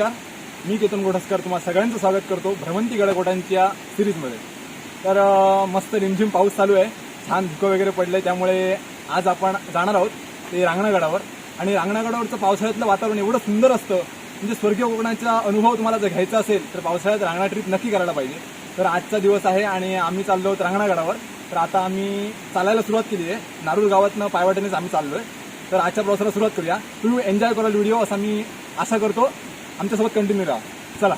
नमस्कार, मी केतन गोठस्कर तुम्हा सगळ्यांचं स्वागत करतो भ्रमंती गडकोटांच्या सिरीजमध्ये। तर मस्त रिमझिम पाऊस चालू आहे, छान धुकं वगैरे पडलंय, त्यामुळे आज आपण जाणार आहोत ते रांगणागडावर। आणि रांगणागडावरचं पावसाळ्यातलं वातावरण एवढं सुंदर असतं, म्हणजे स्वर्गीय कोकणाचा अनुभव तुम्हाला जर घ्यायचा असेल तर पावसाळ्यात रांगणा ट्रिप नक्की करायला पाहिजे। तर आजचा दिवस आहे आणि आम्ही चाललो आहोत रांगणागडावर। तर आता आम्ही चालायला सुरुवात केली आहे, नारूर गावातनं पायवाटेनेच आम्ही चाललोय। तर आजच्या प्रवासाला सुरुवात करूया। तुम्ही एन्जॉय कराल व्हिडिओ असं मी आशा करतो, आमच्यासोबत कंटिन्यू राहा। चला।